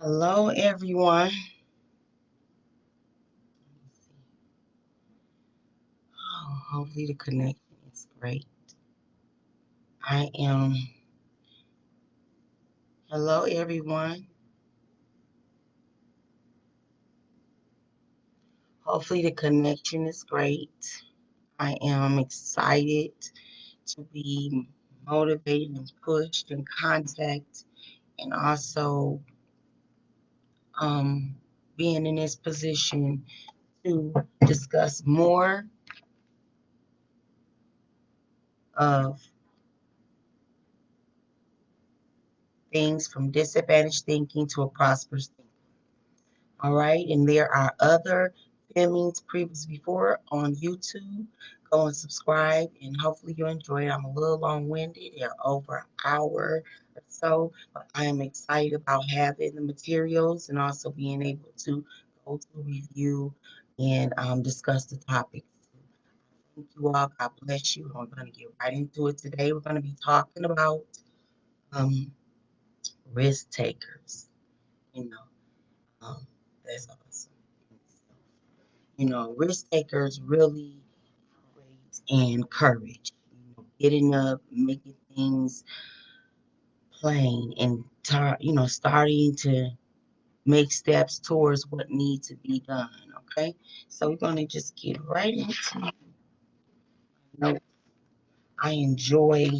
Hello, everyone. Oh, hopefully the connection is great. I am. Hello, everyone. Hopefully the connection is great. I am excited to be motivated and pushed and contact, and also um, being in this position to discuss more of things from disadvantaged thinking to a prosperous thinking. All right. And there are other filmings previous before on YouTube. Go and subscribe, and hopefully you enjoy it. I'm a little long-winded. They're over an hour or so, but I am excited about having the materials and also being able to go to review and discuss the topics. Thank you all. God bless you. I'm going to get right into it today. We're going to be talking about um, risk takers. You know, that's awesome. Risk takers really operate in courage. Getting up, making things plain, and starting to make steps towards what needs to be done. Okay, so we're gonna just get right into it. I enjoy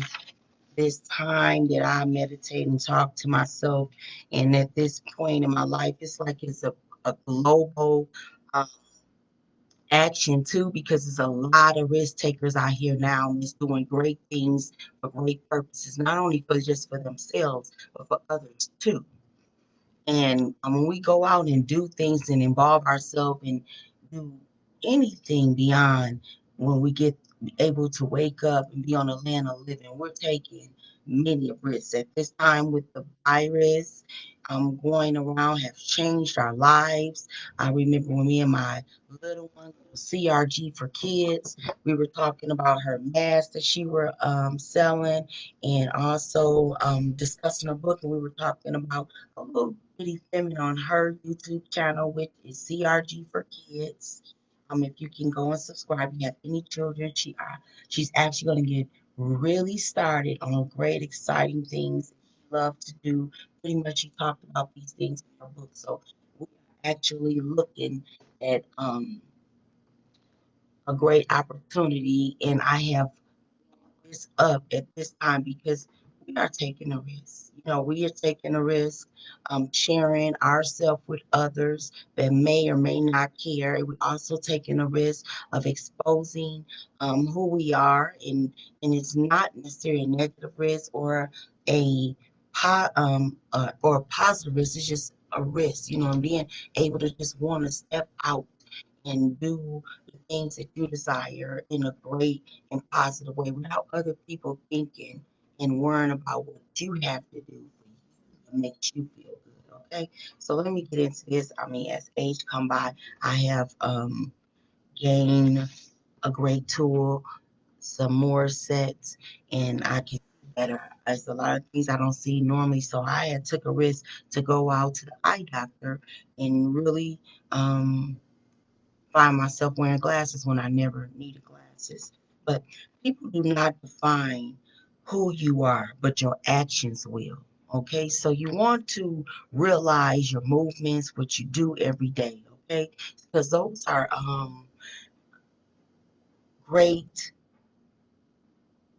this time that I meditate and talk to myself, and at this point in my life, it's like it's a global. Uh, Action too, because there's a lot of risk takers out here now and it's doing great things for great purposes, not only for just for themselves, but for others too. And when we go out and do things and involve ourselves and do anything beyond when we get able to wake up and be on the land of living, we're taking many risks. At this time with the virus going around have changed our lives. I remember when me and my little one, CRG for Kids, we were talking about her mask that she were selling, and also discussing her book, and we were talking about a little bitty feminine on her YouTube channel, which is CRG for Kids. If you can go and subscribe, you have any children, she's actually going to get really started on great, exciting things she loves to do. Pretty much, she talked about these things in her book. So we are actually looking at a great opportunity, and I have this up at this time because we are taking a risk. We are taking a risk, sharing ourselves with others that may or may not care. And we're also taking a risk of exposing who we are, and it's not necessarily a negative risk a or a positive risk. It's just a risk, and being able to just want to step out and do the things that you desire in a great and positive way without other people thinking and worrying about what you have to do for you that makes you feel good. Okay, so let me get into this. As age come by, I have gained a great tool, some more sets, and I can see better. There's a lot of things I don't see normally, so I had took a risk to go out to the eye doctor and really find myself wearing glasses when I never needed glasses. But people do not define who you are, but your actions will. Okay, so you want to realize your movements, what you do every day. Okay, because those are great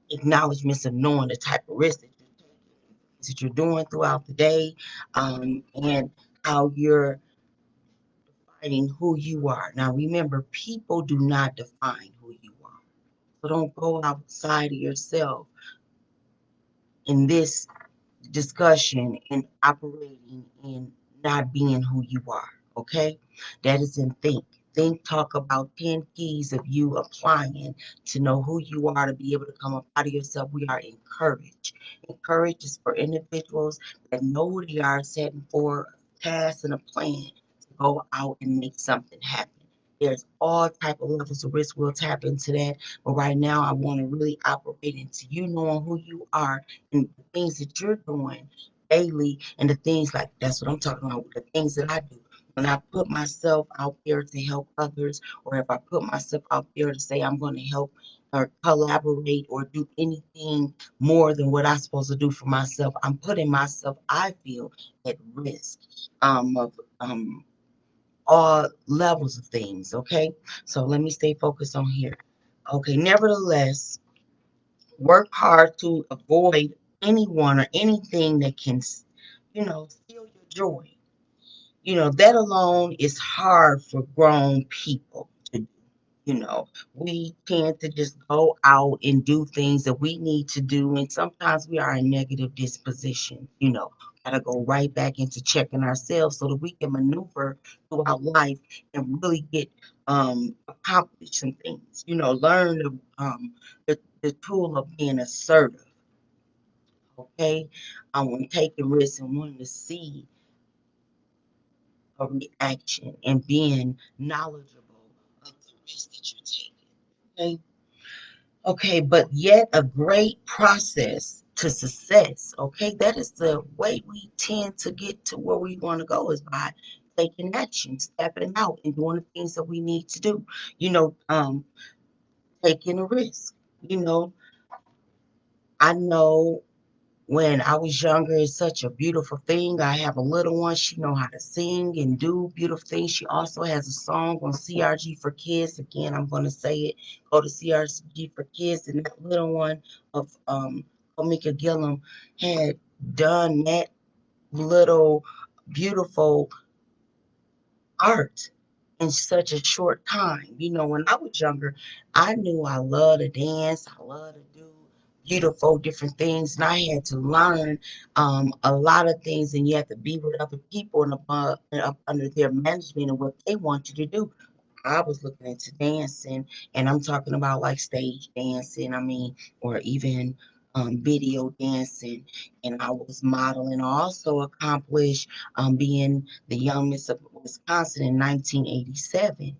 acknowledgments of knowing the type of risk that you're doing throughout the day, and how you're defining who you are. Now, remember, people do not define who you are. So don't go outside of yourself in this discussion and operating in not being who you are. Okay? That is in think. Think talk about 10 keys of you applying to know who you are to be able to come up out of yourself. We are encouraged. Encouraged is for individuals that know who they are, setting for a task and a plan to go out and make something happen. There's all type of levels of risk. We'll tap into that. But right now I want to really operate into you knowing who you are and the things that you're doing daily and the things like that's what I'm talking about, the things that I do. When I put myself out there to help others, or if I put myself out there to say I'm going to help or collaborate or do anything more than what I'm supposed to do for myself, I'm putting myself, I feel, at risk of all levels of things. Okay, so let me stay focused on here. Okay, nevertheless, work hard to avoid anyone or anything that can, steal your joy. That alone is hard for grown people to do. We tend to just go out and do things that we need to do. And sometimes we are a negative disposition, gotta go right back into checking ourselves so that we can maneuver throughout life and really get accomplish some things, learn the tool of being assertive, okay? When taking risks and wanting to see a reaction and being knowledgeable of the risk that you're taking. Okay. Okay, but yet a great process to success. Okay, that is the way we tend to get to where we want to go is by taking action, stepping out, and doing the things that we need to do. You know, um, taking a risk. You know, I know when I was younger, it's such a beautiful thing. I have a little one. She know how to sing and do beautiful things. She also has a song on CRG for Kids. Again, I'm going to say it. Go to CRG for Kids. And that little one of Omika Gillum had done that little beautiful art in such a short time. When I was younger, I knew I loved to dance, I love to do beautiful different things, and I had to learn a lot of things, and you have to be with other people and up under their management and what they want you to do. I was looking into dancing, and I'm talking about like stage dancing, I mean, or even video dancing. And I was modeling. I also accomplished being the young Miss of Wisconsin in 1987.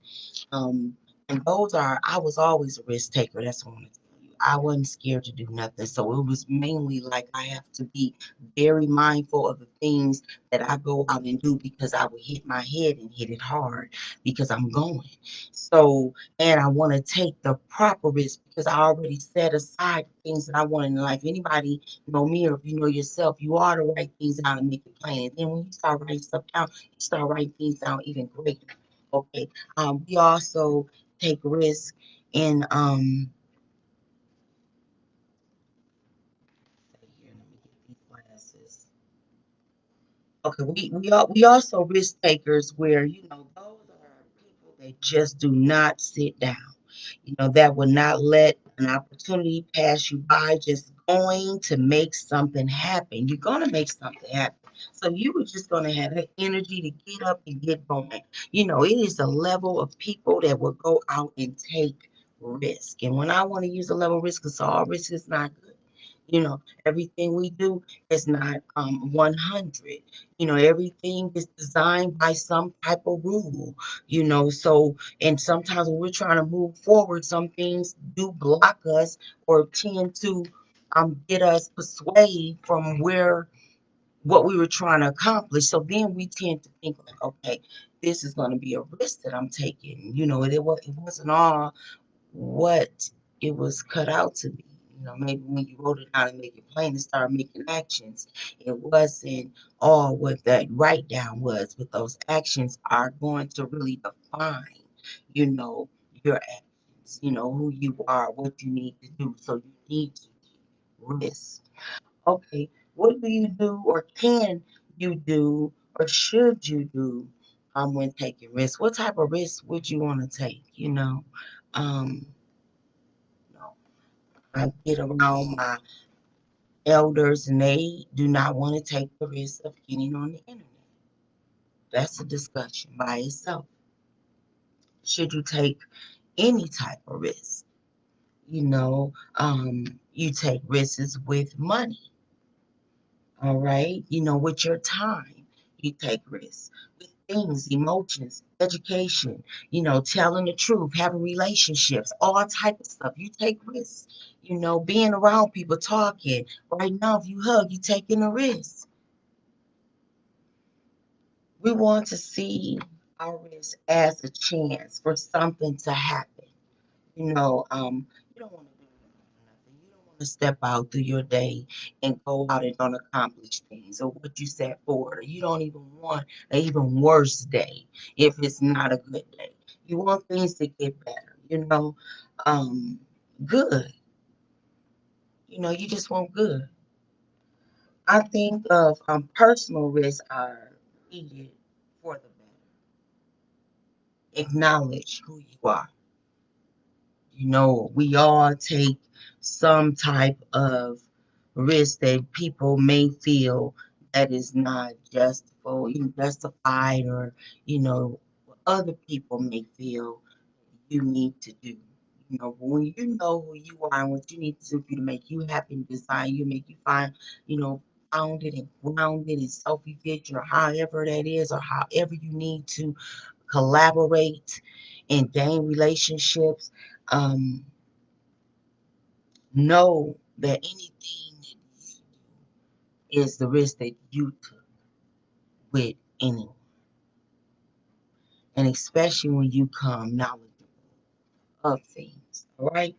Um, and I was always a risk taker. That's what I want to tell you. I wasn't scared to do nothing. So it was mainly like I have to be very mindful of the things that I go out and do because I would hit my head and hit it hard because I'm going. So, and I want to take the proper risk because I already set aside things that I want in life. Anybody know me, or if you know yourself, you ought to write things down and make it plain. And then when you start writing stuff down, you start writing things down even greater. Okay. We also take risks in here, let me get these glasses. Okay, we also risk takers where those are people that just do not sit down. That will not let an opportunity pass you by, just going to make something happen. You're going to make something happen. So you were just going to have that energy to get up and get going. It is a level of people that will go out and take risk. And when I want to use a level of risk, because all risk is not good. Everything we do is not 100. Everything is designed by some type of rule, so and sometimes when we're trying to move forward, some things do block us or tend to get us persuaded from where what we were trying to accomplish. So then we tend to think like, okay, this is going to be a risk that I'm taking. It wasn't all what it was cut out to be. Maybe when you wrote it down and make it plain and start making actions, it wasn't all what that write down was, but those actions are going to really define, you know, your actions, who you are, what you need to do. So you need to risk. Okay, what do you do or can you do or should you do when taking risks? What type of risk would you want to take? Um, I get around my elders and they do not want to take the risk of getting on the internet. That's a discussion by itself. Should you take any type of risk? You take risks with money, all right? With your time, you take risks with things, emotions, education, telling the truth, having relationships, all type of stuff. You take risks, being around people, talking. Right now, if you hug, you taking a risk. We want to see our risk as a chance for something to happen. You don't want to do nothing. You don't want to step out through your day and go out and don't accomplish things or what you set forward. Or you don't even want an even worse day if it's not a good day. You want things to get better, um, good. You just want good. I think of personal risks are needed for the better. Acknowledge who you are. We all take some type of risk that people may feel that is not justified, or other people may feel you need to do. When you know who you are and what you need to do to make you happy and design you, make you find, founded and grounded and self-efficient, or however that is, or however you need to collaborate and gain relationships. Um, know that anything that you do is the risk that you took with anyone, and especially when you come knowledgeable of things, all right?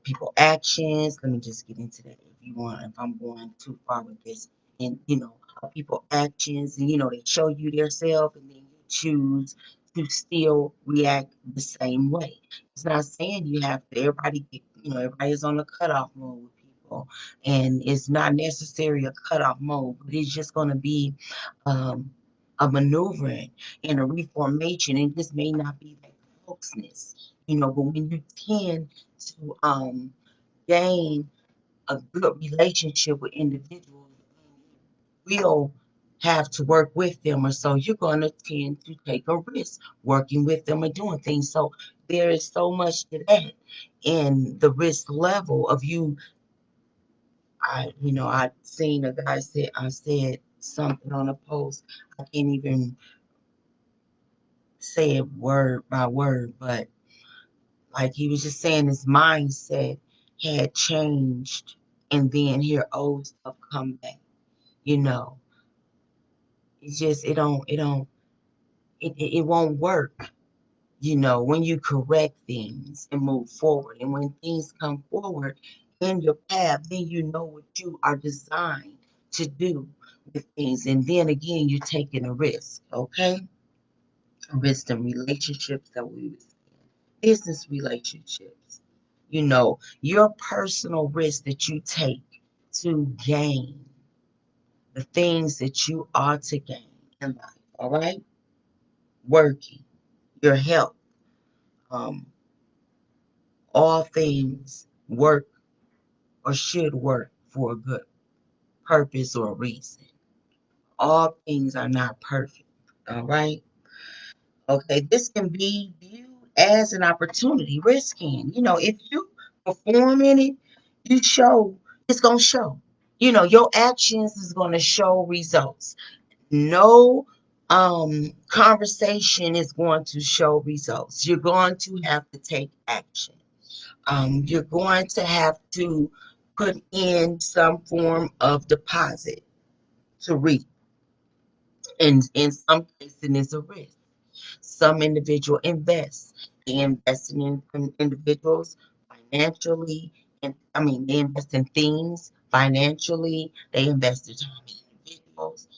People actions. Let me just get into that if you want, if I'm going too far with this. And people actions, and they show you their self, and then you choose to still react the same way. It's not saying you have to, everybody's on the cutoff mode with people, and it's not necessarily a cutoff mode, but it's just going to be um, a maneuvering and a reformation, and this may not be that closeness, but when you tend to gain a good relationship with individuals, you will have to work with them, or so you're going to tend to take a risk working with them or doing things. So there is so much to that in the risk level of you. I seen a guy said something on a post. I can't even say it word by word, but like he was just saying his mindset had changed, and then hear old stuff come back. You know, it's just it won't work. When you correct things and move forward, and when things come forward in your path, then you know what you are designed to do with things, and then again you're taking a risk. Okay, a risk in relationships that we business relationships, your personal risk that you take to gain the things that you are to gain in life, all right? Working, your health, um, all things work or should work for a good purpose or a reason. All things are not perfect, all right? Okay, this can be viewed as an opportunity, risking. If you perform in it, you show, it's gonna show. Your actions is gonna show results. No conversation is going to show results. You're going to have to take action. You're going to have to put in some form of deposit to reap. And in some cases, it's a risk. Some individual invest. They invest in individuals financially, and they invest in things financially. They invest their time in individuals.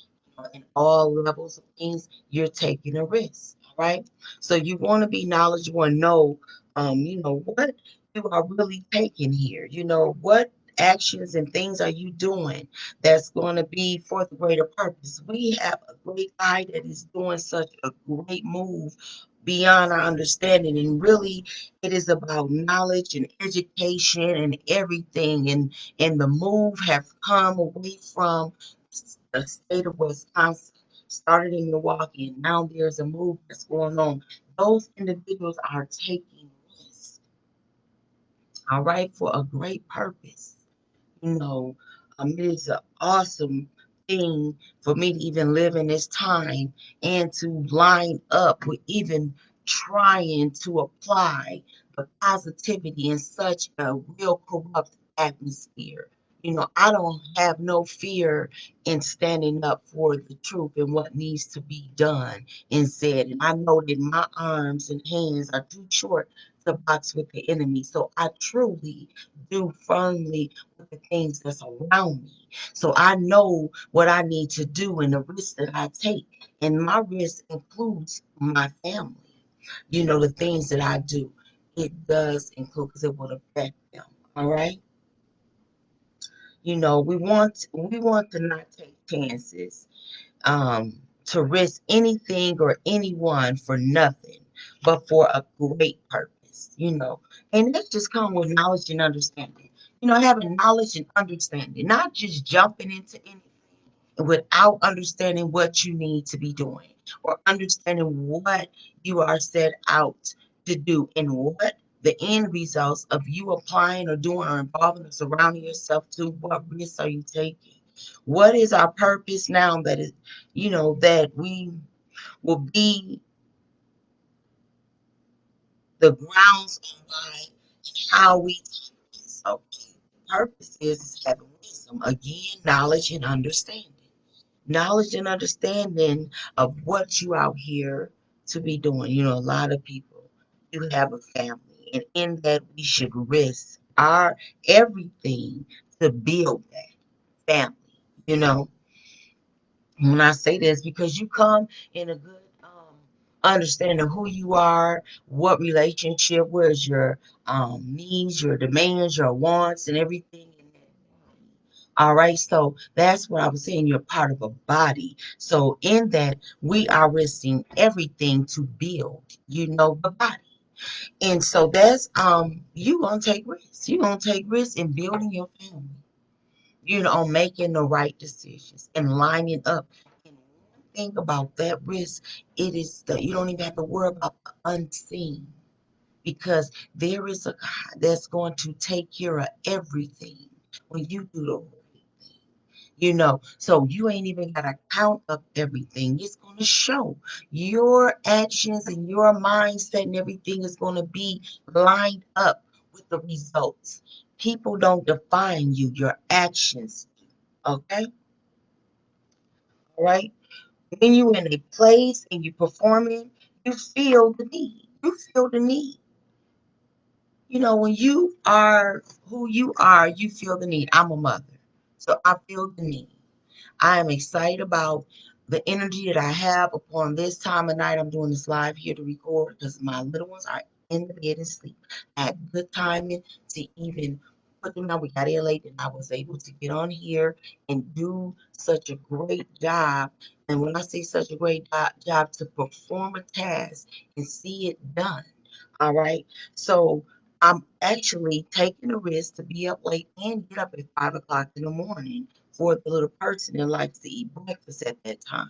In all levels of things, you're taking a risk, right? So you want to be knowledgeable and know, what you are really taking here. What actions and things are you doing that's going to be for the greater purpose. We have a great guy that is doing such a great move beyond our understanding, and really it is about knowledge and education and everything, and the move have come away from the state of Wisconsin, started in Milwaukee, and now there's a move that's going on. Those individuals are taking risks, all right, for a great purpose. It is an awesome thing for me to even live in this time and to line up with even trying to apply the positivity in such a real corrupt atmosphere. I don't have no fear in standing up for the truth and what needs to be done and said. And I know that my arms and hands are too short to box with the enemy. So I truly do firmly with the things that's around me. So I know what I need to do and the risks that I take. And my risk includes my family. The things that I do, it does include because it will affect them. All right. We want to not take chances, to risk anything or anyone for nothing, but for a great purpose. And that just comes with knowledge and understanding. Having knowledge and understanding, not just jumping into anything without understanding what you need to be doing or understanding what you are set out to do and what the end results of you applying or doing or involving or surrounding yourself to. What risks are you taking? What is our purpose now that we will be the grounds on why how we so purpose is having wisdom again, knowledge and understanding. Knowledge and understanding of what you out here to be doing. A lot of people, you have a family, and in that we should risk our everything to build that family. You know, when I say this, because you come in a good understanding who you are, what relationship, where's your needs, your demands, your wants, and everything in that. All right, so that's what I was saying. You're part of a body. So in that, we are risking everything to build, the body. And so that's you gonna take risks. You're gonna take risks in building your family, on making the right decisions and lining up. And one thing about that risk, it is that you don't even have to worry about the unseen because there is a God that's going to take care of everything when you do the right thing. So you ain't even got to count up everything. It's going to show your actions and your mindset and everything is going to be lined up with the results. People don't define you, your actions do. Okay? All right? When you in a place and you performing, you feel the need. You feel the need. When you are who you are, you feel the need. I'm a mother, so I feel the need. I am excited about the energy that I have upon this time of night. I'm doing this live here to record because my little ones are in the bed and sleep. I had good timing to even put them down. We got in late and I was able to get on here and do such a great job. And when I say such a great job to perform a task and see it done. All right. So I'm actually taking a risk to be up late and get up at 5 o'clock in the morning for the little person that likes to eat breakfast at that time.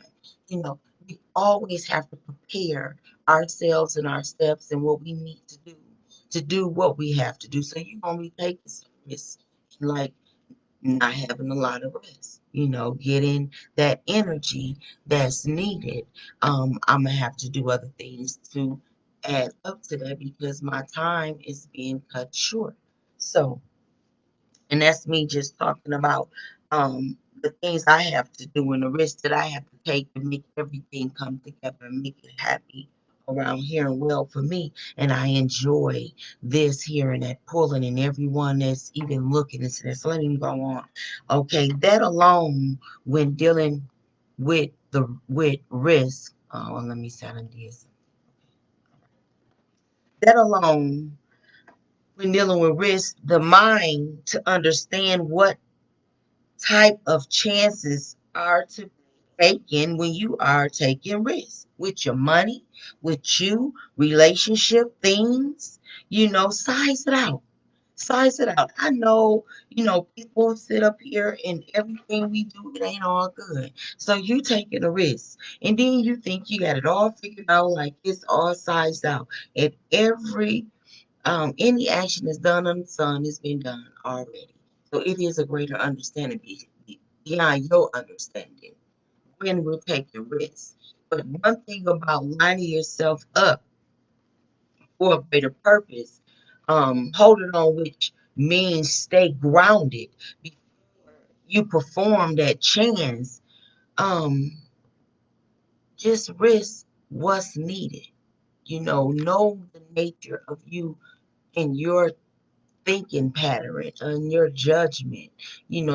We always have to prepare ourselves and our steps and what we need to do what we have to do. So you're gonna be taking some risks, like not having a lot of rest, getting that energy that's needed. I'm gonna have to do other things to add up to that because my time is being cut short. So, and that's me just talking about the things I have to do and the risks that I have to take to make everything come together and make it happy around here and well for me. And I enjoy this here and that pulling and everyone that's even looking and saying, let me go on. Okay, that alone when dealing with risk. Oh, well, let me sound this. That alone when dealing with risk, the mind to understand what type of chances are to be taken when you are taking risks with your money, with you, relationship things, size it out. Size it out. I know, people sit up here and everything we do, it ain't all good. So you taking a risk. And then you think you got it all figured out, like it's all sized out. And any action that's done on the sun has been done already. So it is a greater understanding beyond your understanding when we're taking risks. But one thing about lining yourself up for a greater purpose, holding on, which means stay grounded. you perform that chance, um, just risk what's needed. Know the nature of you and your thinking pattern and your judgment.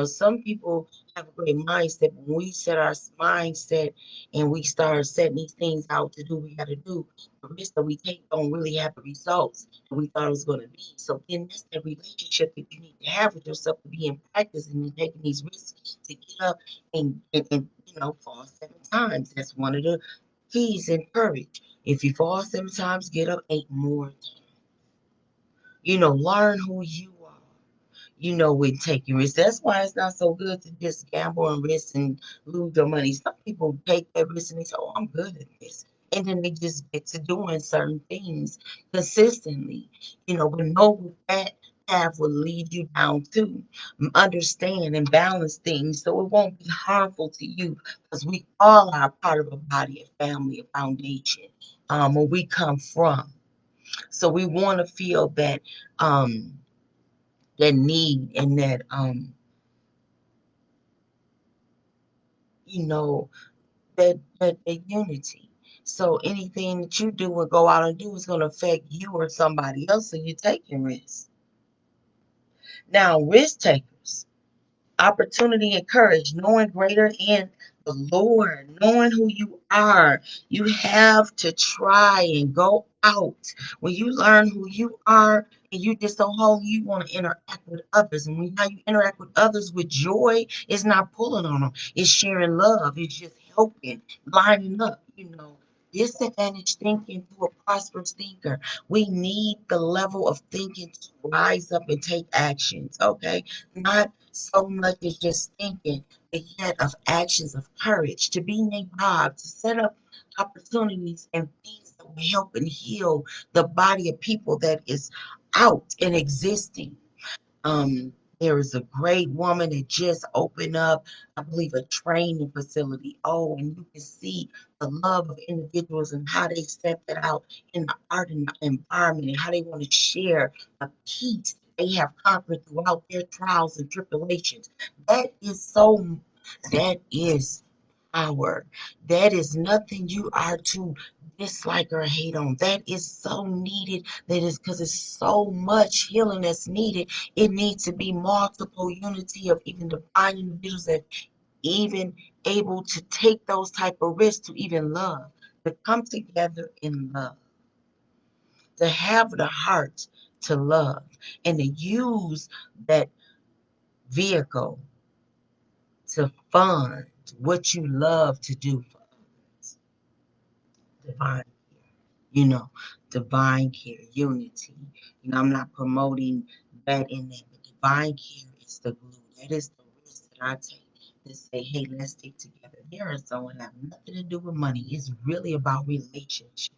Some people have a great mindset. When we set our mindset and we start setting these things out to do what we got to do, the risk that we take don't really have the results that we thought it was going to be. So then that's the relationship that you need to have with yourself, to be in practice and then taking these risks to get up and fall 7 times. That's one of the keys in courage. If you fall 7 times, get up 8 more. Learn who you are. With taking risks. That's why it's not so good to just gamble and risk and lose your money. Some people take that risk and they say, "Oh, I'm good at this," and then they just get to doing certain things consistently. But know that path will lead you down to understand and balance things, so it won't be harmful to you, because we all are part of a body, a family, a foundation, where we come from. So we want to feel um that need and you know that unity. So anything that you do and go out and do is going to affect you or somebody else, so you're taking risks. Now, risk takers, opportunity and courage, knowing greater in the Lord, knowing who you are. You have to try and go out. When you learn who you are and you just so holy, you want to interact with others. And how you interact with others with joy, is not pulling on them. It's sharing love. It's just helping, lining up. Disadvantage thinking to a prosperous thinker. We need the level of thinking to rise up and take actions. Okay, not so much as just thinking, but yet of actions of courage, to be nabob, to set up opportunities and things that will help and heal the body of people that is out and existing. There is a great woman that just opened up, I believe, a training facility. Oh, and you can see the love of individuals and how they step it out in the art and environment, and how they want to share the peace they have conquered throughout their trials and tribulations. That is power. That is nothing you are to dislike or hate on. That is so needed. That is because it's so much healing that's needed. It needs to be multiple unity of even divine individuals that even able to take those type of risks to even love, to come together in love, to have the heart to love, and to use that vehicle to fund what you love to do for others. Divine care, you know, divine care, unity. I'm not promoting that in that, but divine care is the glue. That is the risk that I take to say, hey, let's stick together. There is someone have nothing to do with money. It's really about relationship.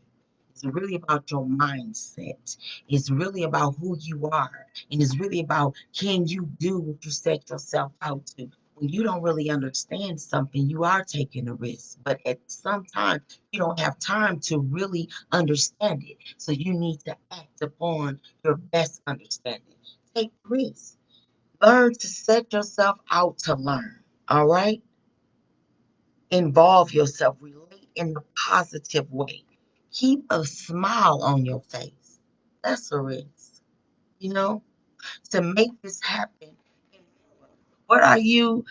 It's really about your mindset. It's really about who you are. And it's really about, can you do what you set yourself out to? When you don't really understand something, you are taking a risk. But at some time, you don't have time to really understand it. So you need to act upon your best understanding. Take risks. Learn to set yourself out to learn. All right? Involve yourself, relate in a positive way. Keep a smile on your face. That's a risk, you know, to make this happen. What are you,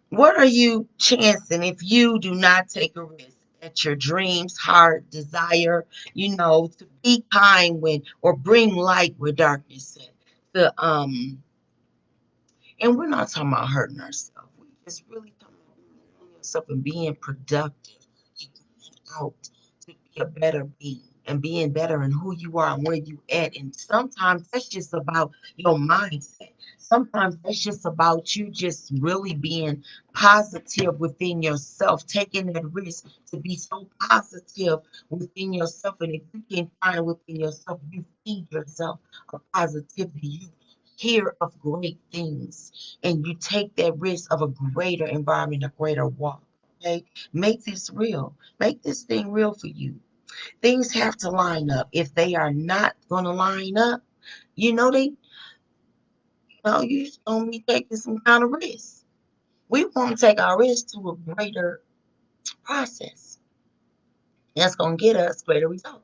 what are you chancing if you do not take a risk at your dreams, heart, desire, to be kind when, or bring light where darkness is? And we're not talking about hurting ourselves. We just really talking about knowing yourself and being productive and going out to be a better being and being better in who you are and where you at. And sometimes that's just about your mindset. Sometimes that's just about you just really being positive within yourself, taking that risk to be so positive within yourself. And if you can find within yourself, you feed yourself a positivity. You hear of great things and you take that risk of a greater environment, a greater walk. Okay, make this real, make this thing real for you. Things have to line up. If they are not going to line up, they know, you gonna be taking some kind of risk. We want to take our risk to a greater process. That's gonna get us greater results.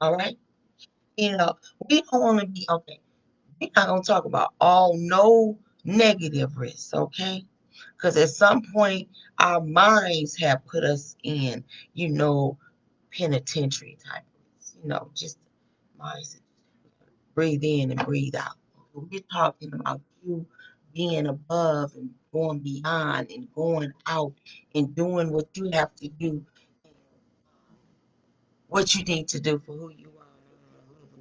All right. You know, we don't want to be okay. We're not gonna talk about all no negative risks, okay? Because at some point our minds have put us in, you know, penitentiary type risks, you know, just minds breathe in and breathe out. We're talking about you being above and going beyond and going out and doing what you have to do, what you need to do for who you are,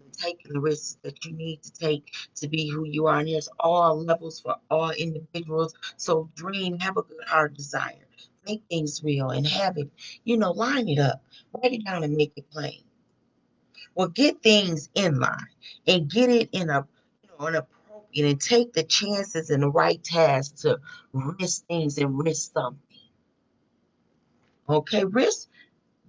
and taking the risks that you need to take to be who you are. And there's all levels for all individuals. So dream, have a good heart desire, make things real, and have it, you know, line it up, write it down, and make it plain. Well, get things in line and get it in a, you know, an appropriate, and take the chances and the right tasks to risk things and risk something. Okay, risk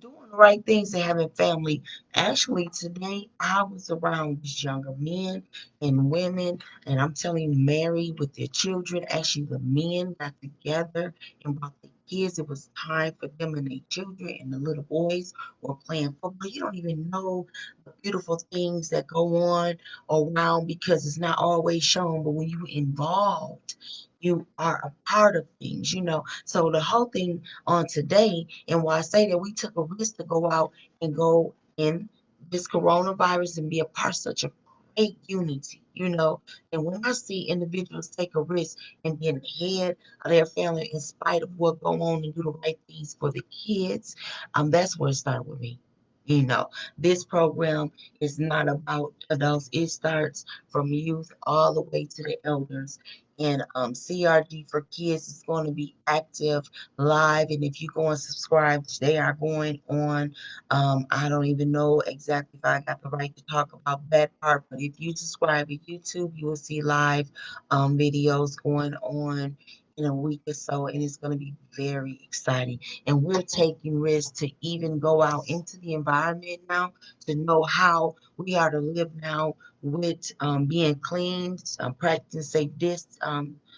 doing the right things and having family. Actually, today I was around these younger men and women, and I'm telling you, married with their children. Actually, the men got together and brought the kids. It was time for them and their children, and the little boys were playing football. You don't even know the beautiful things that go on around because it's not always shown, but when you're involved, you are a part of things, you know. So the whole thing on today, and why I say that we took a risk to go out and go in this coronavirus and be a part of such a great unity, you know. And when I see individuals take a risk and be ahead of their family in spite of what go on and do the right things for the kids, that's where it started with me. You know, this program is not about adults. It starts from youth all the way to the elders. And CRG for Kids is going to be active live. And if you go and subscribe, they are going on. I don't even know exactly if I got the right to talk about that part, but if you subscribe to YouTube, you will see live videos going on in a week or so, and it's going to be very exciting. And we're taking risks to even go out into the environment now to know how we are to live now with being clean, practicing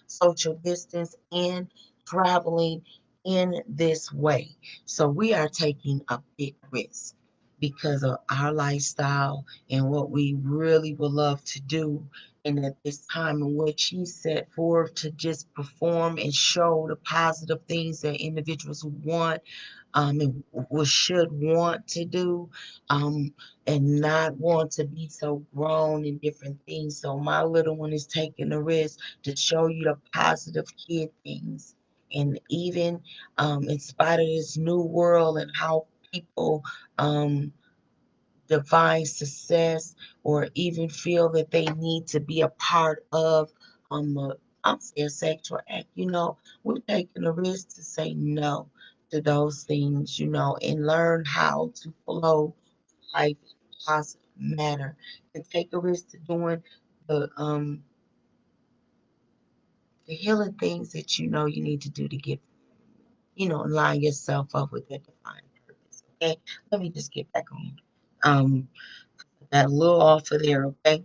social distance, and traveling in this way. So we are taking a big risk because of our lifestyle and what we really would love to do. And at this time in which he set forth to just perform and show the positive things that individuals want and should want to do, and not want to be so grown in different things. So my little one is taking the risk to show you the positive kid things. And even in spite of this new world and how people um, define success or even feel that they need to be a part of a, I'm saying sexual act, you know, we're taking a risk to say no to those things, you know, and learn how to flow life in a positive manner and take a risk to doing the the healing things that you know you need to do to get, you know, line yourself up with that defined purpose. Okay, let me just get back on. Got a little off of there. Okay,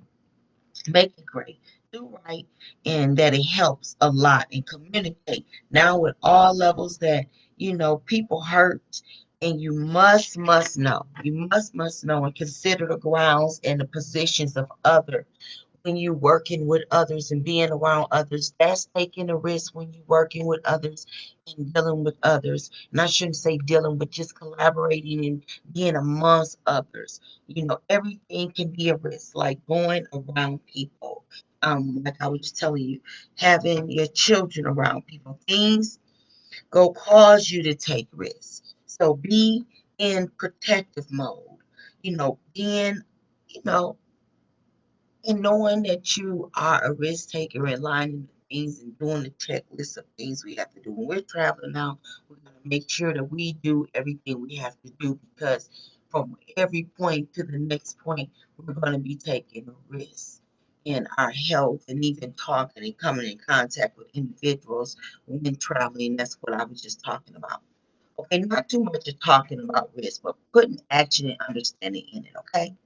make it great, do right, and that it helps a lot and communicate now with all levels that you know people hurt. And you must know and consider the grounds and the positions of others when you're working with others and being around others. That's taking a risk when you're working with others and dealing with others. And I shouldn't say dealing, but just collaborating and being amongst others. You know, everything can be a risk, like going around people. Like I was just telling you, having your children around people. Things go cause you to take risks. So be in protective mode. You know, being, you know, and knowing that you are a risk taker and lining the things and doing the checklist of things we have to do. When we're traveling now, we're going to make sure that we do everything we have to do because from every point to the next point, we're going to be taking a risk in our health and even talking and coming in contact with individuals when traveling. That's what I was just talking about. Okay, not too much of talking about risk, but putting action and understanding in it. Okay.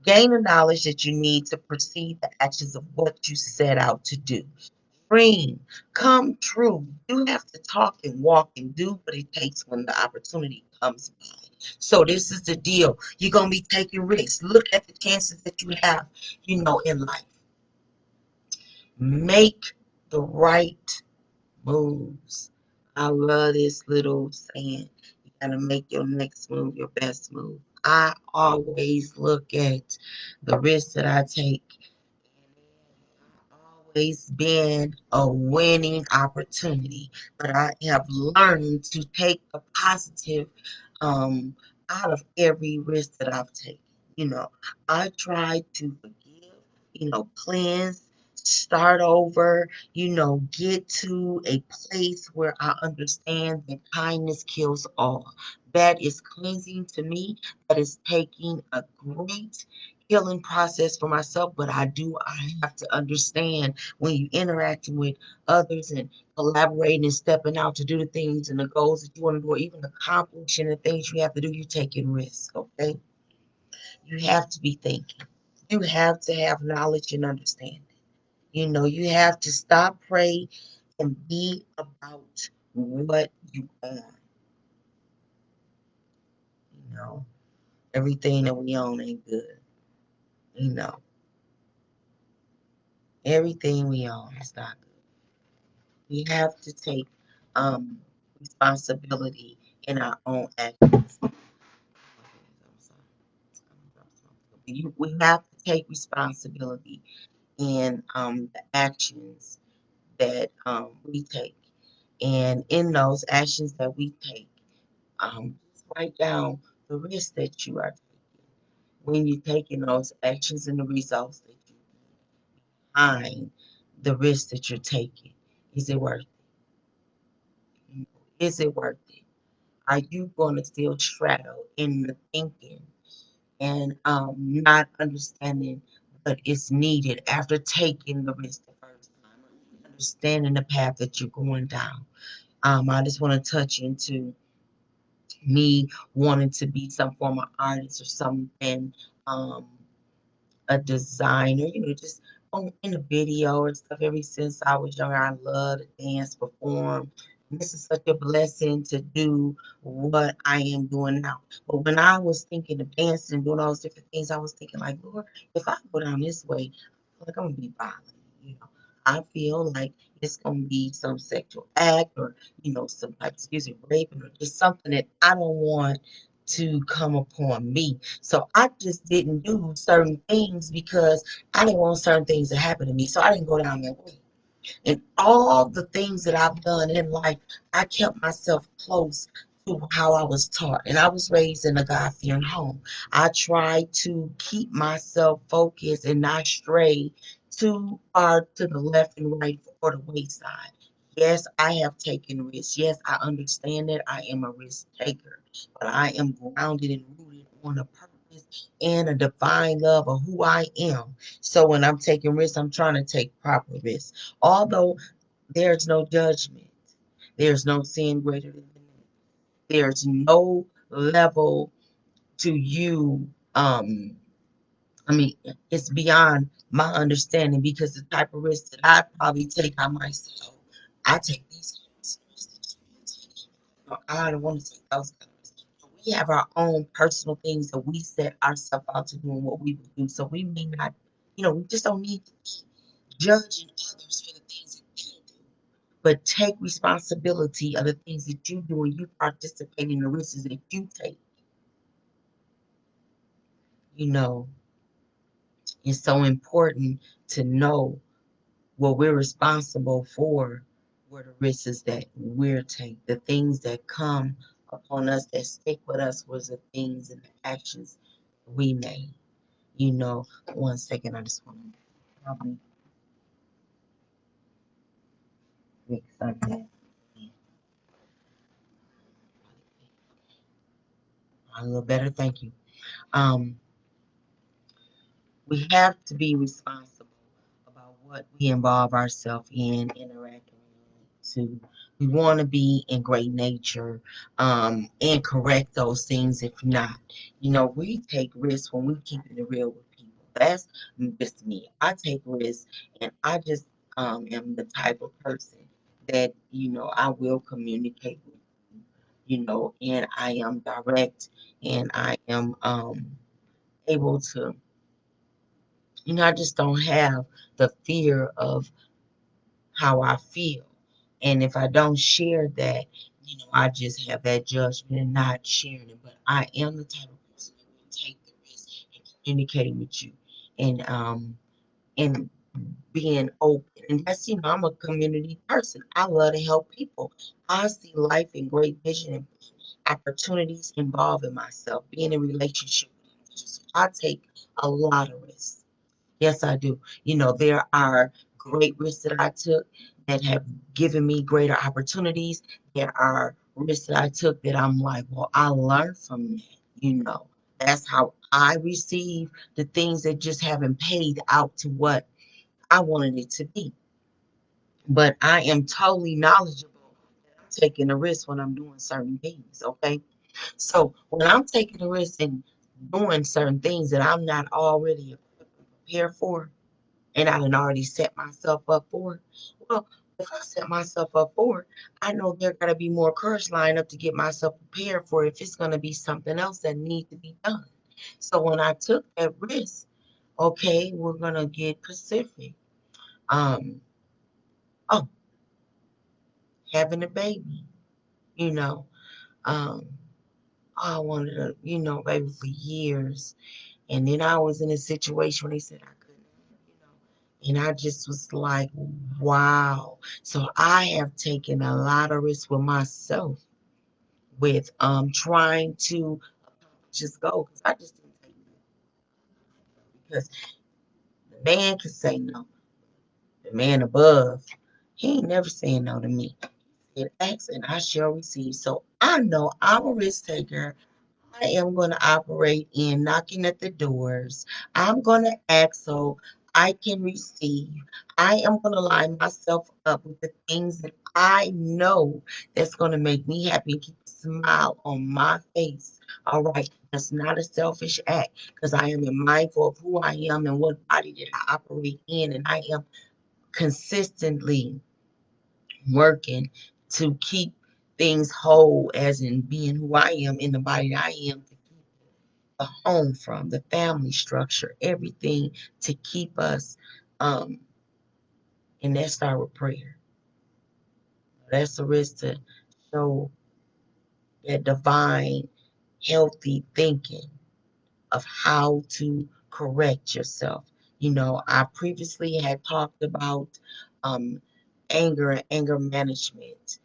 Gain the knowledge that you need to proceed the actions of what you set out to do. Dream, come true. You have to talk and walk and do what it takes when the opportunity comes by. So this is the deal. You're gonna be taking risks. Look at the chances that you have, in life. Make the right moves. I love this little saying. You gotta make your next move your best move. I always look at the risks that I take, always been a winning opportunity, but I have learned to take the positive um, out of every risk that I've taken. You know, I try to forgive, cleanse, start over, get to a place where I understand that kindness kills all. That is cleansing to me. That is taking a great healing process for myself, but I have to understand when you interacting with others and collaborating and stepping out to do the things and the goals that you want to do, or even accomplishing the things you have to do, you're taking risks, okay? You have to be thinking. You have to have knowledge and understanding. You have to stop, pray, and be about what you own. You know, everything that we own ain't good. You know, everything we own is not good. We have to take um, responsibility in our own actions. We have to take responsibility in the actions that we take. And in those actions that we take, just write down the risks that you are taking. When you're taking those actions and the results that you behind the risks that you're taking, is it worth it? Is it worth it? Are you going to still straddle in the thinking and not understanding what is needed after taking the risk the first time, or understanding the path that you're going down? I just want to touch into me wanting to be some form of artist or something, um, a designer, just in a video or stuff. Ever since I was younger, I love to dance, perform. And this is such a blessing to do what I am doing now. But when I was thinking of dancing and doing all those different things, I was thinking like, Lord, if I go down this way, I feel like I'm gonna be violent. You know, I feel like it's gonna be some sexual act or some type, excuse me, raping or just something that I don't want to come upon me. So I just didn't do certain things because I didn't want certain things to happen to me. So I didn't go down that way. And all the things that I've done in life, I kept myself close to how I was taught. And I was raised in a God-fearing home. I tried to keep myself focused and not stray too far to the left and right or the wayside. Yes, I have taken risks. Yes, I understand that I am a risk taker, but I am grounded and rooted on a purpose and a divine love of who I am. So when I'm taking risks, I'm trying to take proper risks. Although there's no judgment, there's no sin greater than that. There's no level to you. I mean, it's beyond my understanding because the type of risks that I probably take, I might say, oh, I take these risks that you take. No, I don't want to take those kind of risks. We have our own personal things that we set ourselves out to do and what we would do. So we may not, we just don't need to be judging others for the things that they do, but take responsibility of the things that you do and you participate in the risks that you take. You know, it's so important to know what we're responsible for, what the risks that we're taking, the things that come upon us that stick with us was the things and the actions we made. 1 second, I just want to probably mix something. A little better, thank you. Um, we have to be responsible about what we involve ourselves in interacting to We want to be in great nature, and correct those things if not. We take risks when we keep it real with people. That's just me. I take risks, and I just am the type of person that, I will communicate with and I am direct, and I am able to, I just don't have the fear of how I feel. And if I don't share that, I just have that judgment and not sharing it. But I am the type of person that will take the risk and communicating with you, and being open. And that's, I'm a community person. I love to help people. I see life in great vision and opportunities involving myself, being in relationship with individuals. I take a lot of risks. Yes, I do. There are great risks that I took that have given me greater opportunities. There are risks that I took that I'm like, well, I learned from that. That's how I receive the things that just haven't paid out to what I wanted it to be. But I am totally knowledgeable that I'm taking a risk when I'm doing certain things. Okay. So when I'm taking a risk and doing certain things that I'm not already prepared for, and I done already set myself up for it. Well, if I set myself up for it, I know there gotta be more courage lined up to get myself prepared for it if it's gonna be something else that needs to be done. So when I took that risk, okay, we're gonna get specific. Um, oh, having a baby, you know. Um, I wanted a, baby for years. And then I was in a situation where they said I couldn't, and I just was like, wow. So I have taken a lot of risks with myself with trying to just go, because I just didn't take it, because the man could say no. The man above, he ain't never saying no to me. He said, ask and I shall receive. So I know I'm a risk taker. I am going to operate in knocking at the doors. I'm going to act so I can receive. I am going to line myself up with the things that I know that's going to make me happy and keep a smile on my face. All right. That's not a selfish act, because I am mindful of who I am and what body that I operate in. And I am consistently working to keep things whole, as in being who I am in the body that I am, to keep the home from, the family structure, everything to keep us. Um, and that start with prayer. That's the risk, to show that divine, healthy thinking of how to correct yourself. I previously had talked about um, anger and anger management.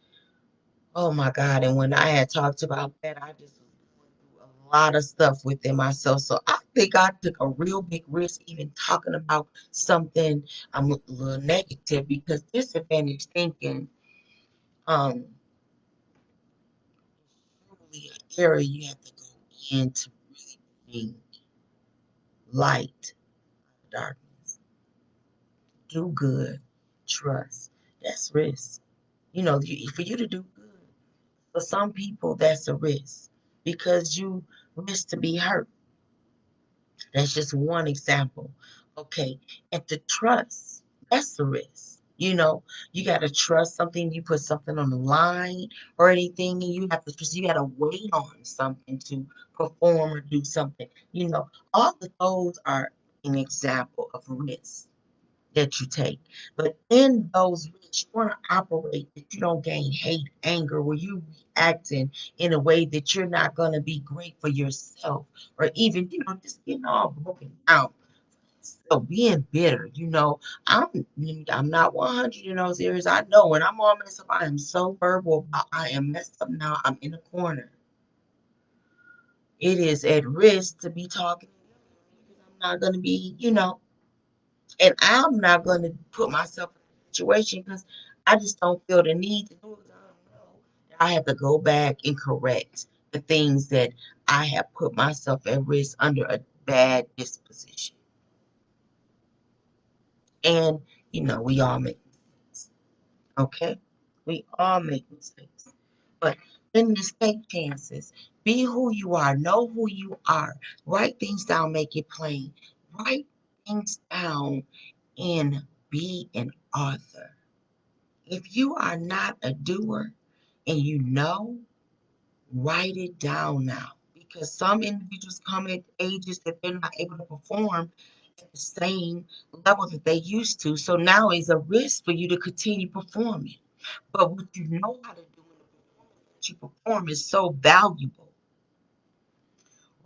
Oh my God. And when I had talked about that, I just was going through a lot of stuff within myself. So I think I took a real big risk even talking about something a little negative, because disadvantage thinking really an area you have to go in to really bring light, darkness, do good, trust. That's risk. For you to do good, for some people, that's a risk, because you risk to be hurt. That's just one example. Okay. And to trust, that's the risk. You got to trust something. You put something on the line or anything, and you have to trust, you got to wait on something to perform or do something. All of those are an example of risk that you take. But in those risks, you want to operate that you don't gain hate, anger, where you reacting in a way that you're not going to be great for yourself, or even, just getting all broken down. So being bitter, I'm not 100 in those areas. I know when I'm all messed up, I am so verbal about I am messed up now. I'm in a corner. It is at risk to be talking, because I'm not going to be, and I'm not going to put myself in a situation, because I just don't feel the need to do it. I don't know. I have to go back and correct the things that I have put myself at risk under a bad disposition. And, we all make mistakes. Okay. We all make mistakes. But in this, take chances. Be who you are. Know who you are. Write things down, make it plain. Write things down and be an author. If you are not a doer and you know, write it down now. Because some individuals come at ages that they're not able to perform at the same level that they used to. So now it's a risk for you to continue performing. But what you know how to do in the performance that you perform is so valuable.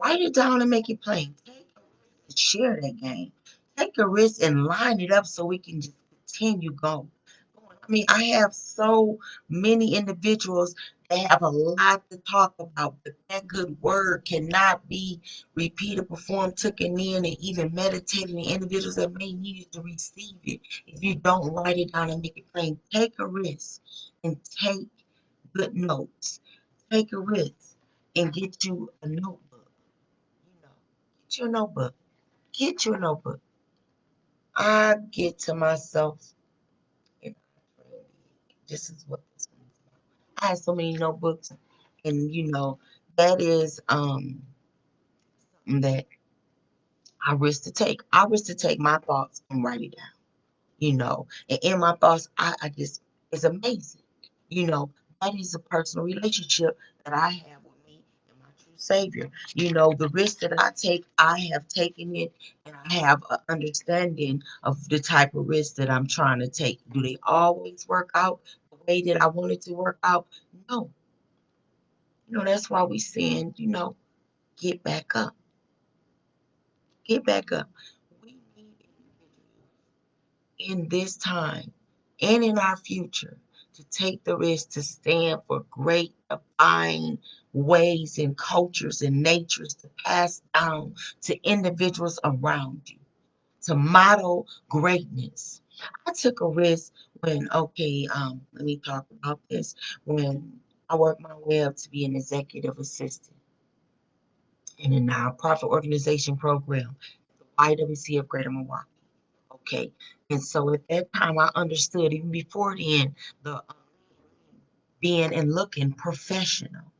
Write it down and make it plain. Take a risk and share that game. Take a risk and line it up so we can just continue going. I mean, I have so many individuals that have a lot to talk about, but that good word cannot be repeated, performed, taken in, and even meditated in individuals that may need it to receive it. If you don't write it down and make it plain, take a risk and take good notes. Take a risk and get you a notebook. You know, get you a notebook. Get you a notebook. I get to myself, and this is what this one is about. I have so many notebooks, and that is something that I risk to take. I risk to take my thoughts and write it down. And in my thoughts, I just it's amazing. You know, that is a personal relationship that I have with me and my true Savior. The risk that I take, I have taken it, and I have an understanding of the type of risk that I'm trying to take. Do they always work out the way that I want it to work out? No. That's why we saying, get back up. Get back up. We need individuals in this time and in our future to take the risk to stand for great, defined ways and cultures and natures to pass down to individuals around you, to model greatness. I took a risk let me talk about this. When I worked my way up to be an executive assistant in a nonprofit organization program, the YWC of Greater Milwaukee. Okay. And so at that time, I understood even before then the being and looking professional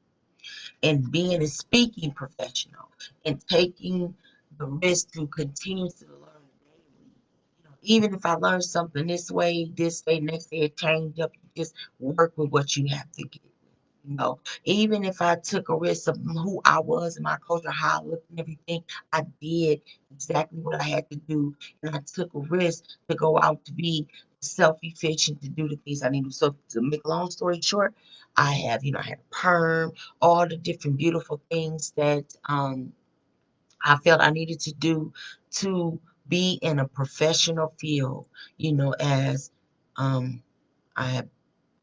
and being and speaking professional and taking the risk to continue to learn daily. Even if I learn something this way, next day it changed up, you just work with what you have to get. Even if I took a risk of who I was and my culture, how I looked and everything, I did exactly what I had to do. And I took a risk to go out to be self-efficient to do the things I need to do. So to make a long story short, I had a perm, all the different beautiful things that I felt I needed to do to be in a professional field, as um I have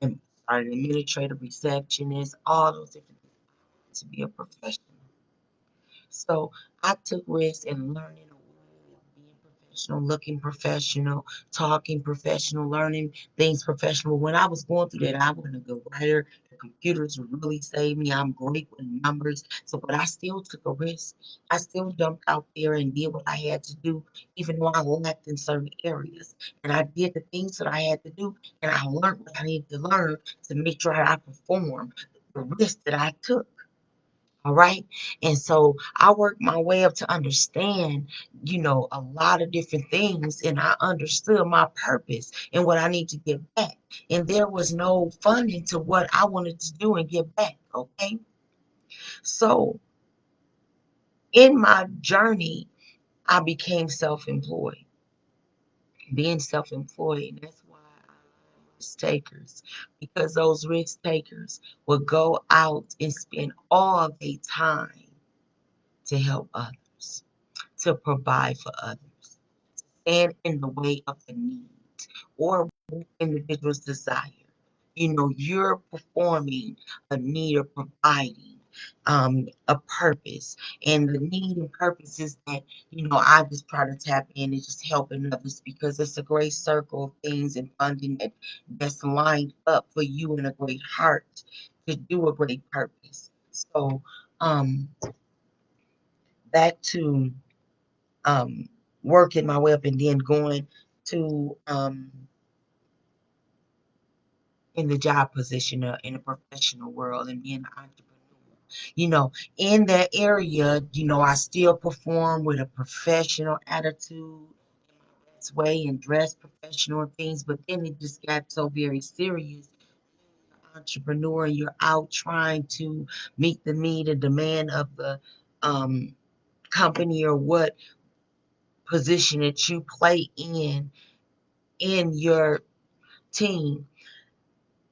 and started administrative receptionist, all those different things to be a professional. So I took risks in learning a way of being professional, looking professional, talking professional, learning things professional. When I was going through that, I wasn't a good writer. The computers really saved me. I'm great with numbers. But I still took a risk. I still jumped out there and did what I had to do, even though I lacked in certain areas. And I did the things that I had to do, and I learned what I needed to learn to make sure I performed the risk that I took. All right. And so I worked my way up to understand, a lot of different things. And I understood my purpose and what I need to give back. And there was no funding to what I wanted to do and give back. Okay. So in my journey, I became self employed. Being self employed. That's why I love risk takers, because those risk takers will go out and spend all their time to help others, to provide for others, stand in the way of the need or individual's desire. You're performing a need or providing a purpose. And the need and purpose is that, I just try to tap in and just helping others because it's a great circle of things and funding that's lined up for you in a great heart to do a great purpose. So um back to um, working my way up and then going to in the job position or in the professional world and being an entrepreneur. You know, in that area, I still perform with a professional attitude way and dress professional and things, but then it just got so very serious. Entrepreneur, and you're out trying to meet the need and demand of the um, company or what position that you play in your team.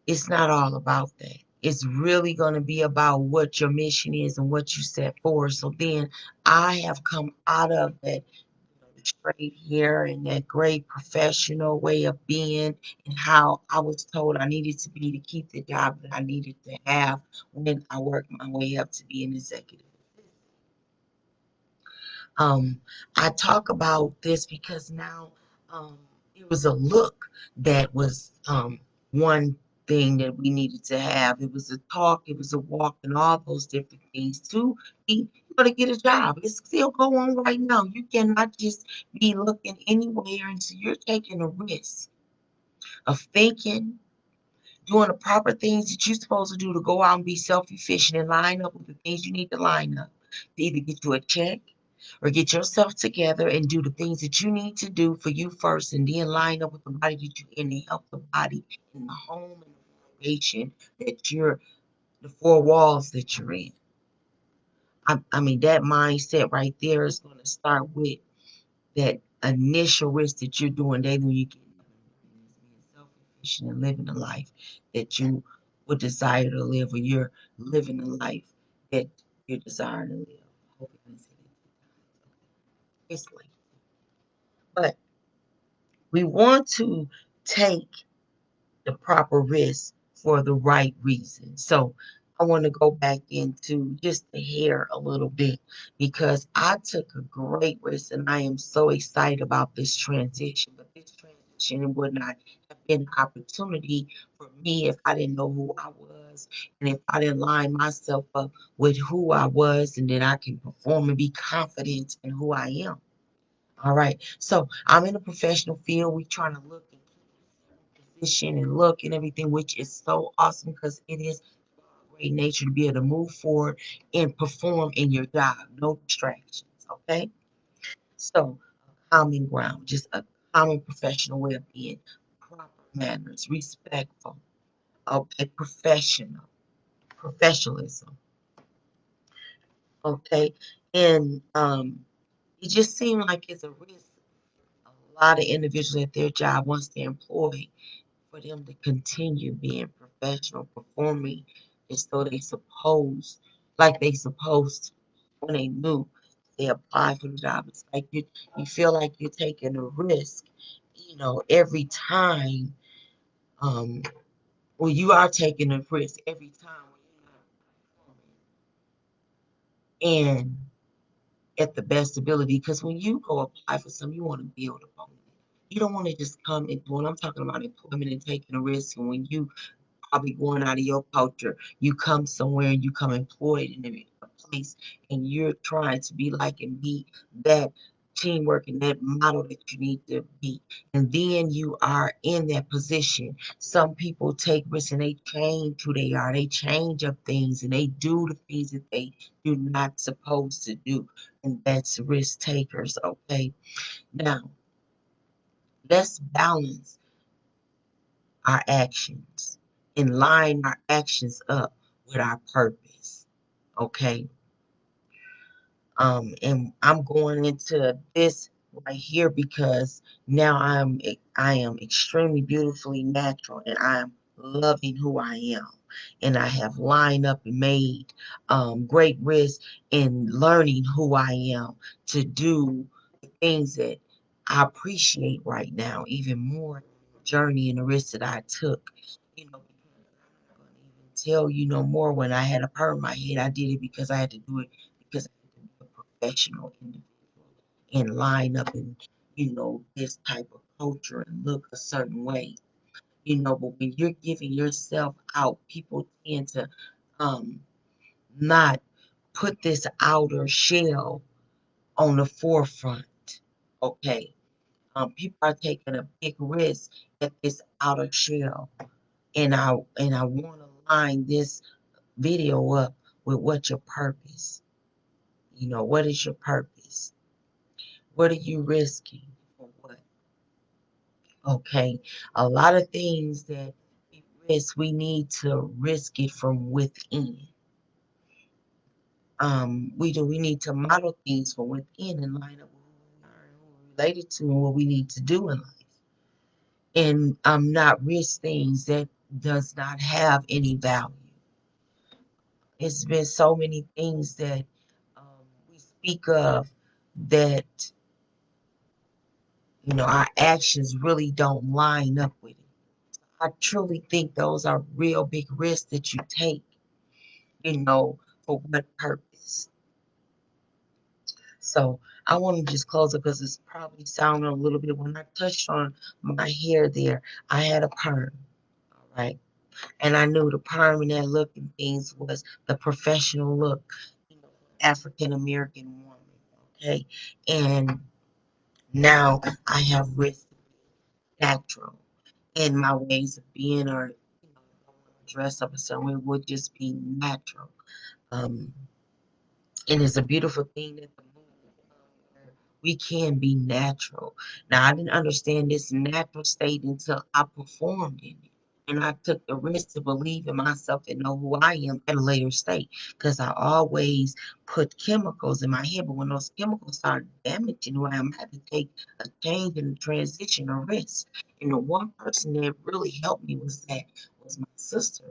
It's not all about that. It's really going to be about what your mission is and what you set for. So then I have come out of that straight hair and that great professional way of being and how I was told I needed to be to keep the job that I needed to have when I worked my way up to be an executive. Um, I talk about this because now um, it was a look that was one thing that we needed to have. It was a talk, it was a walk, and all those different things to be to get a job. It's still going on right now. You cannot just be looking anywhere until you're taking a risk of thinking, doing the proper things that you're supposed to do to go out and be self-efficient and line up with the things you need to line up to either get you a check or get yourself together and do the things that you need to do for you first and then line up with the body that you're in and help the body in the home and the foundation that you're, the four walls that you're in. I mean, that mindset right there is going to start with that initial risk that you're doing daily when you get being self-efficient and living a life that you would desire to live, or you're living a life that you desire to live. I hope you can say that. It's like, but we want to take the proper risk for the right reason. So I want to go back into just the hair a little bit because I took a great risk and I am so excited about this transition. But this transition would not have been an opportunity for me if I didn't know who I was and if I didn't line myself up with who I was and then I can perform and be confident in who I am. All right. So I'm in a professional field. We trying to look and position and look and everything, which is so awesome because it is great nature to be able to move forward and perform in your job. No distractions. Okay. So common ground, just a common professional way of being, proper manners, respectful, okay, professionalism. Okay. And it just seemed like it's a risk. A lot of individuals at their job once they're employed for them to continue being professional, performing as though they supposed to when they knew they apply for the job. It's like you feel like you're taking a risk, every time. Um, well, you are taking a risk every time when you're not performing and at the best ability. Because when you go apply for something, you want to build upon it. You don't want to just come and when I'm talking about employment and taking a risk, and when you probably going out of your culture. You come somewhere and you come employed in a place and you're trying to be like and be that teamwork and that model that you need to be. And then you are in that position. Some people take risks and they change who they are. They change up things and they do the things that they do not supposed to do. And that's risk takers. Okay. Now let's balance our actions and line our actions up with our purpose. Okay. And I'm going into this right here because now I am extremely beautifully natural and I'm loving who I am. And I have lined up and made great risks in learning who I am to do the things that I appreciate right now, even more journey and the risk that I took. Because I'm not gonna even tell you no more when I had a perm in my head. I did it because I had to do it because I had to be a professional individual and line up in, this type of culture and look a certain way. But when you're giving yourself out, people tend to um not put this outer shell on the forefront. Okay. People are taking a big risk at this outer shell And I want to line this video up with what's your purpose. What is your purpose? What are you risking for what? Okay. A lot of things that we risk, we need to risk it from within. We need to model things from within and line up with who we are and who we're related to and what we need to do in life. And not risk things that does not have any value. It's been so many things that we speak of that our actions really don't line up with it. I truly think those are real big risks that you take, for what purpose. So I want to just close it because it's probably sounding a little bit, when I touched on my hair there, I had a perm, all right? And I knew the perm and that look and things was the professional look, African American woman, okay? And now I have risked natural, and my ways of being, or dress up a certain way, would just be natural. Um, and it's a beautiful thing that the movement, where we can be natural. Now, I didn't understand this natural state until I performed in it. And I took the risk to believe in myself and know who I am at a later state. Because I always put chemicals in my head. But when those chemicals started damaging who I am, I had to take a change and a transition, a risk. And the one person that really helped me was my sister.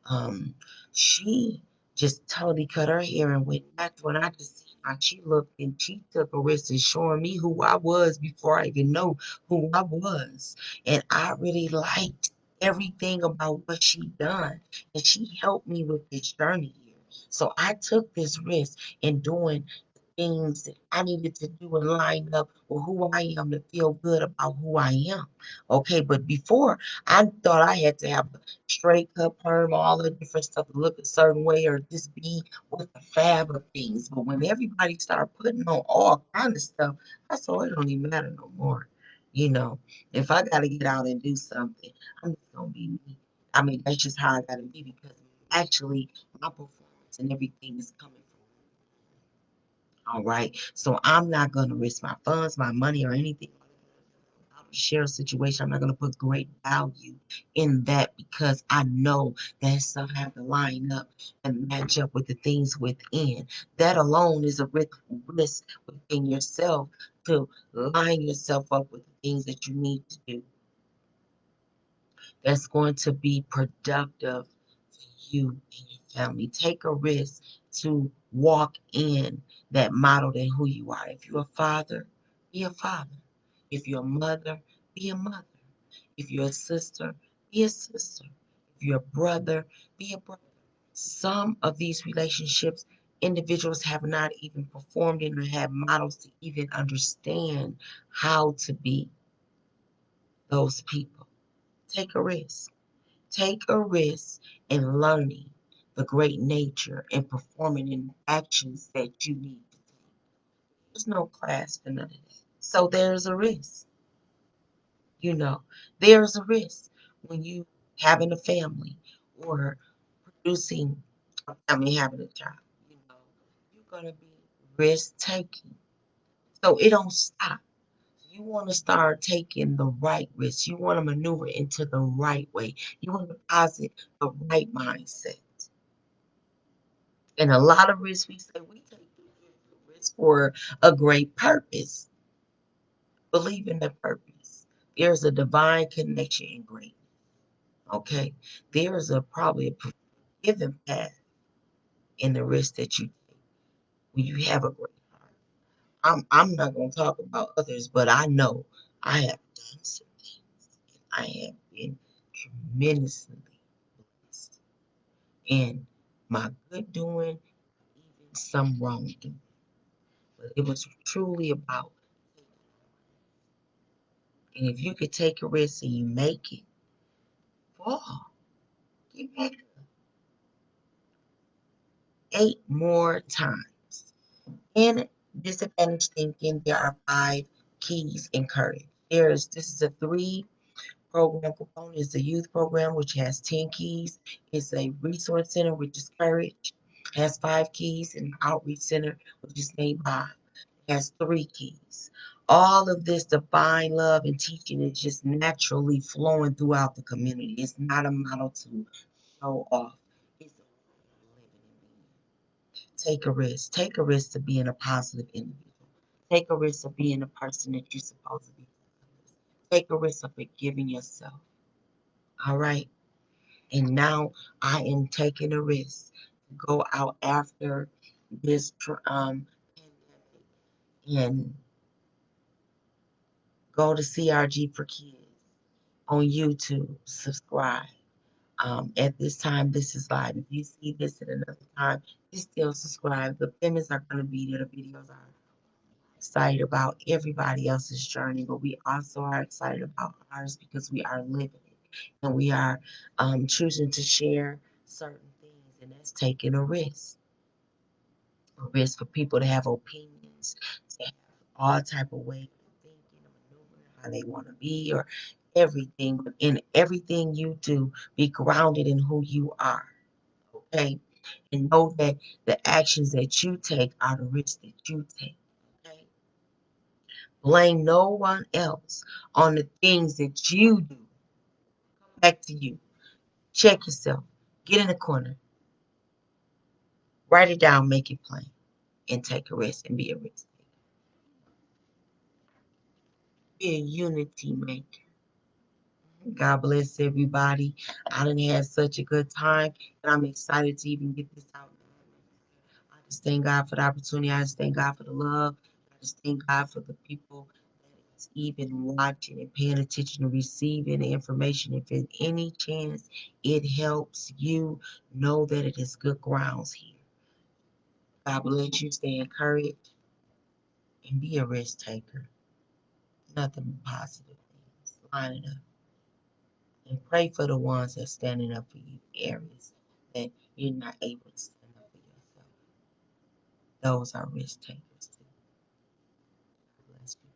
Um, she just totally cut her hair and went natural. And I just seen how she looked, and she took a risk in showing me who I was before I even know who I was. And I really liked everything about what she done. And she helped me with this journey here. So I took this risk in doing things that I needed to do and line up with who I am to feel good about who I am. Okay, but before I thought I had to have a straight cut perm, all the different stuff to look a certain way or just be with the fab of things. But when everybody started putting on all kind of stuff, I saw it don't even matter no more. You know, if I gotta get out and do something, I'm just gonna be me. I mean, that's just how I gotta be, because actually my performance and everything is coming from. All right. So I'm not going to risk my funds, my money, or anything. I'll share a situation. I'm not going to put great value in that, because I know that stuff have to line up and match up with the things within. That alone is a risk within yourself, to line yourself up with the things that you need to do that's going to be productive for you and your family. Take a risk to walk in that model and who you are. If you're a father, be a father. If you're a mother, be a mother. If you're a sister, be a sister. If you're a brother, be a brother. Some of these relationships, individuals have not even performed in or have models to even understand how to be those people. Take a risk. Take a risk in learning the great nature and performing in the actions that you need to take. There's no class for none of that. So there's a risk, you know. There's a risk when you having a family or producing a family, having a child. You know, you're gonna be risk taking. So it don't stop. You want to start taking the right risks. You want to maneuver into the right way. You want to deposit the right mindset. And a lot of risks we say we take risks for a great purpose. Believe in the purpose. There's a divine connection in greatness. Okay. There's probably a given path in the risk that you take when you have a great heart. I'm not gonna talk about others, but I know I have done some things. I have been tremendously blessed in my good doing, even some wrongdoing. But it was truly about, and if you could take a risk and you make it, fall, get back up 8 more times. In disadvantaged thinking, there are 5 keys in courage. This is a 3 program component is the youth program, which has 10 keys. It's a resource center, which is Courage, has 5 keys, and outreach center, which is Nabob, has 3 keys. All of this divine love and teaching is just naturally flowing throughout the community. It's not a model to show off. It's a way of living and being. Take a risk. Take a risk to being a positive individual. Take a risk of being the person that you're supposed to be. Take a risk of forgiving yourself. All right. And now I am taking a risk to go out after this pandemic and go to CRG for Kids on YouTube. Subscribe. At this time, this is live. If you see this at another time, you still subscribe. The payments are going to be there. The videos are excited about everybody else's journey, but we also are excited about ours because we are living it and we are choosing to share certain things, and that's taking a risk for people to have opinions, to have all type of ways of thinking, of maneuvering, how they want to be, or everything. But in everything you do, be grounded in who you are, okay? And know that the actions that you take are the risks that you take, okay? Blame no one else on the things that you do. Come back to you. Check yourself. Get in the corner. Write it down, make it plain, and take a risk and be a risk taker. Be a unity maker. God bless everybody. I done had such a good time, and I'm excited to even get this out. I just thank God for the opportunity. I just thank God for the love. I just thank God for the people that is even watching and paying attention and receiving the information. If in any chance it helps you, know that it is good grounds here. God bless you. Stay encouraged and be a risk taker. Nothing but positive things. Line it up. And pray for the ones that's standing up for you, areas that you're not able to stand up for yourself. Those are risk takers too. God bless you.